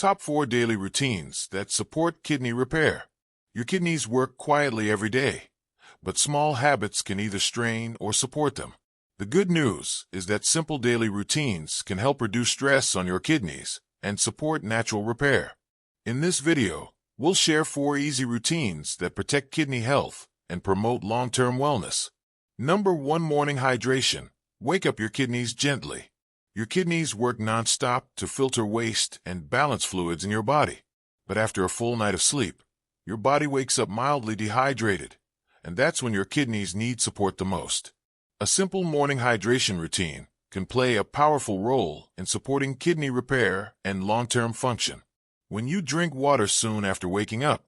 Top 4 daily routines that support kidney repair. Your kidneys work quietly every day, but small habits can either strain or support them. The good news is that simple daily routines can help reduce stress on your kidneys and support natural repair. In this video, we'll share 4 easy routines that protect kidney health and promote long-term wellness. Number 1. Morning hydration. Wake up your kidneys gently. Your kidneys work non-stop to filter waste and balance fluids in your body. But after a full night of sleep, your body wakes up mildly dehydrated, and that's when your kidneys need support the most. A simple morning hydration routine can play a powerful role in supporting kidney repair and long-term function. When you drink water soon after waking up,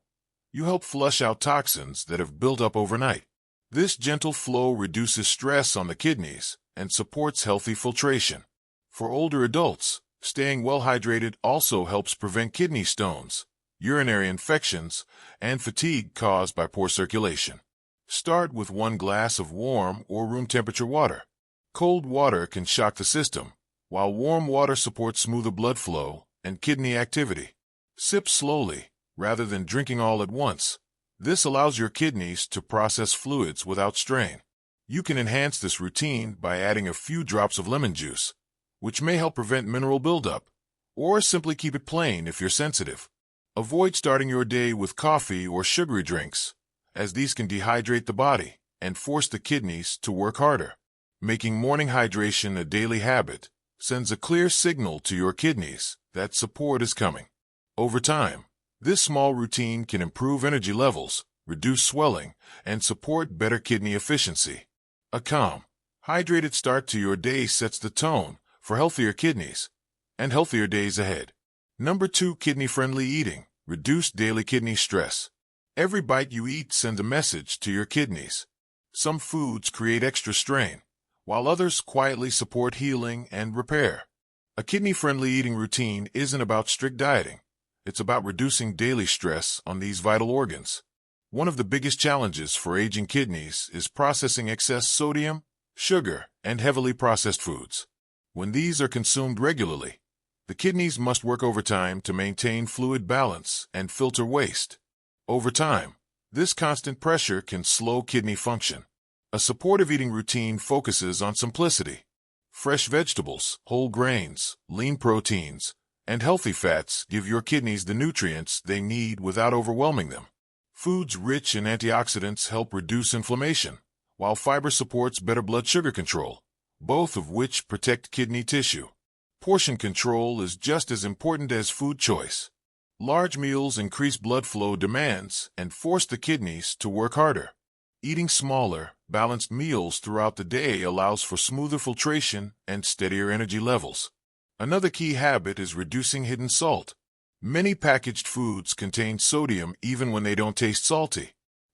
you help flush out toxins that have built up overnight. This gentle flow reduces stress on the kidneys and supports healthy filtration. For older adults, staying well hydrated also helps prevent kidney stones, urinary infections, and fatigue caused by poor circulation. Start with 1 glass of warm or room temperature water. Cold water can shock the system, while warm water supports smoother blood flow and kidney activity. Sip slowly, rather than drinking all at once. This allows your kidneys to process fluids without strain. You can enhance this routine by adding a few drops of lemon juice, which may help prevent mineral buildup, or simply keep it plain if you're sensitive. Avoid starting your day with coffee or sugary drinks, as these can dehydrate the body and force the kidneys to work harder. Making morning hydration a daily habit sends a clear signal to your kidneys that support is coming. Over time, this small routine can improve energy levels, reduce swelling, and support better kidney efficiency. A calm, hydrated start to your day sets the tone for healthier kidneys and healthier days ahead. Number 2. Kidney-friendly eating. Reduce daily kidney stress. Every bite you eat sends a message to your kidneys. Some foods create extra strain, while others quietly support healing and repair. A kidney-friendly eating routine isn't about strict dieting. It's about reducing daily stress on these vital organs. One of the biggest challenges for aging kidneys is processing excess sodium, sugar, and heavily processed foods. When these are consumed regularly, the kidneys must work overtime to maintain fluid balance and filter waste. Over time, this constant pressure can slow kidney function. A supportive eating routine focuses on simplicity. Fresh vegetables, whole grains, lean proteins, and healthy fats give your kidneys the nutrients they need without overwhelming them. Foods rich in antioxidants help reduce inflammation, while fiber supports better blood sugar control, both of which protect kidney tissue. Portion control is just as important as food choice. Large meals increase blood flow demands and force the kidneys to work harder. Eating smaller, balanced meals throughout the day allows for smoother filtration and steadier energy levels. Another key habit is reducing hidden salt. Many packaged foods contain sodium even when they don't taste salty.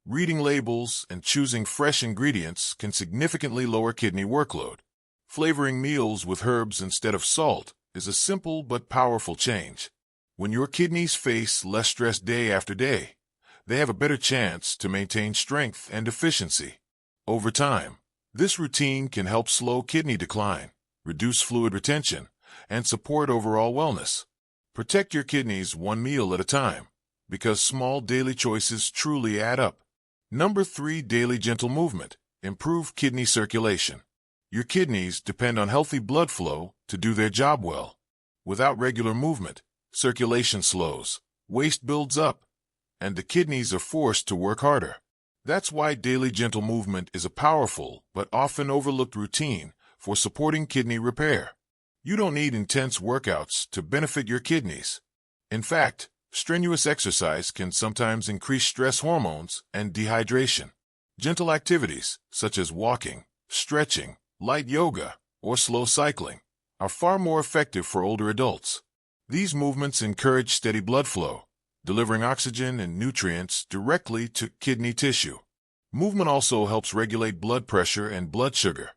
Reading labels and choosing fresh ingredients can significantly lower kidney workload. Flavoring meals with herbs instead of salt is a simple but powerful change. When your kidneys face less stress day after day, they have a better chance to maintain strength and efficiency. Over time, this routine can help slow kidney decline, reduce fluid retention, and support overall wellness. Protect your kidneys 1 meal at a time, because small daily choices truly add up. Number 3. Daily gentle movement. Improve kidney circulation. Your kidneys depend on healthy blood flow to do their job well. Without regular movement, circulation slows, waste builds up, and the kidneys are forced to work harder. That's why daily gentle movement is a powerful but often overlooked routine for supporting kidney repair. You don't need intense workouts to benefit your kidneys. In fact, strenuous exercise can sometimes increase stress hormones and dehydration. Gentle activities, such as walking, stretching, light yoga, or slow cycling, are far more effective for older adults. These movements encourage steady blood flow, delivering oxygen and nutrients directly to kidney tissue. Movement also helps regulate blood pressure and blood sugar,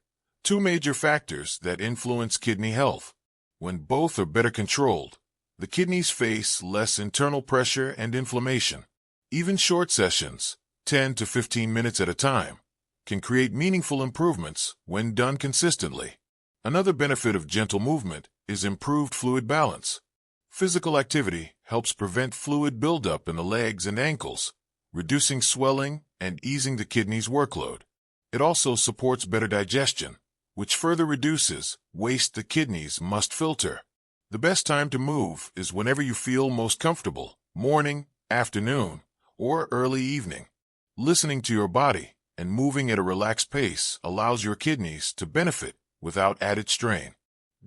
2 major factors that influence kidney health. When both are better controlled, the kidneys face less internal pressure and inflammation. Even short sessions, 10 to 15 minutes at a time, can create meaningful improvements when done consistently. Another benefit of gentle movement is improved fluid balance. Physical activity helps prevent fluid buildup in the legs and ankles, reducing swelling and easing the kidney's workload. It also supports better digestion, which further reduces waste the kidneys must filter. The best time to move is whenever you feel most comfortable, morning, afternoon, or early evening. Listening to your body and moving at a relaxed pace allows your kidneys to benefit without added strain.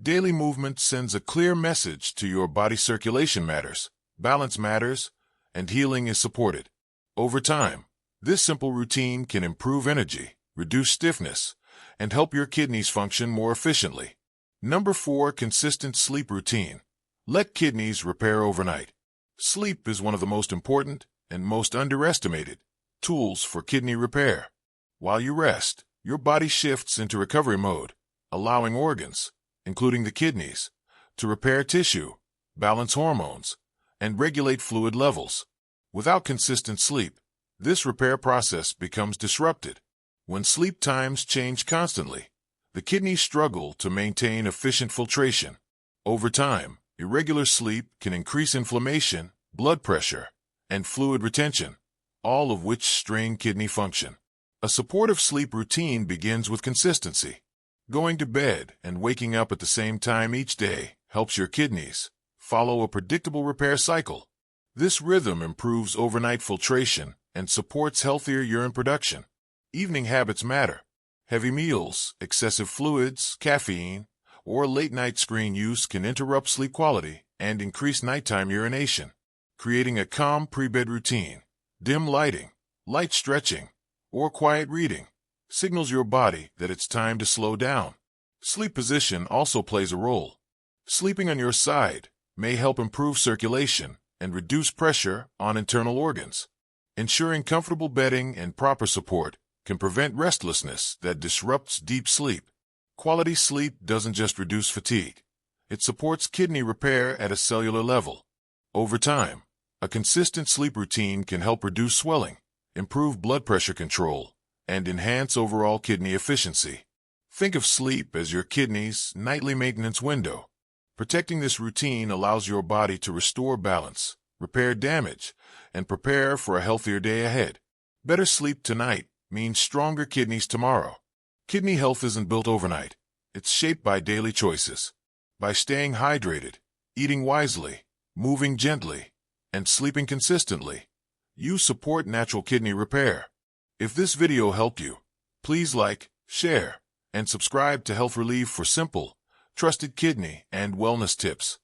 Daily movement sends a clear message to your body: circulation matters, balance matters, and healing is supported. Over time, this simple routine can improve energy, reduce stiffness, and help your kidneys function more efficiently. Number 4. Consistent sleep routine. Let kidneys repair overnight. Sleep is one of the most important and most underestimated tools for kidney repair. While you rest, your body shifts into recovery mode, allowing organs, including the kidneys, to repair tissue, balance hormones, and regulate fluid levels. Without consistent sleep, this repair process becomes disrupted. When sleep times change constantly, the kidneys struggle to maintain efficient filtration. Over time, irregular sleep can increase inflammation, blood pressure, and fluid retention, all of which strain kidney function. A supportive sleep routine begins with consistency. Going to bed and waking up at the same time each day helps your kidneys follow a predictable repair cycle. This rhythm improves overnight filtration and supports healthier urine production. Evening habits matter. Heavy meals, excessive fluids, caffeine, or late-night screen use can interrupt sleep quality and increase nighttime urination. Creating a calm pre-bed routine, dim lighting, light stretching, or quiet reading signals your body that it's time to slow down. Sleep position also plays a role. Sleeping on your side may help improve circulation and reduce pressure on internal organs. Ensuring comfortable bedding and proper support can prevent restlessness that disrupts deep sleep. Quality sleep doesn't just reduce fatigue. It supports kidney repair at a cellular level. Over time, a consistent sleep routine can help reduce swelling, improve blood pressure control, and enhance overall kidney efficiency. Think of sleep as your kidney's nightly maintenance window. Protecting this routine allows your body to restore balance, repair damage, and prepare for a healthier day ahead. Better sleep tonight means stronger kidneys tomorrow. Kidney health isn't built overnight. It's shaped by daily choices. By staying hydrated, eating wisely, moving gently, and sleeping consistently, you support natural kidney repair. If this video helped you, please like, share, and subscribe to Health Relief for simple, trusted kidney and wellness tips.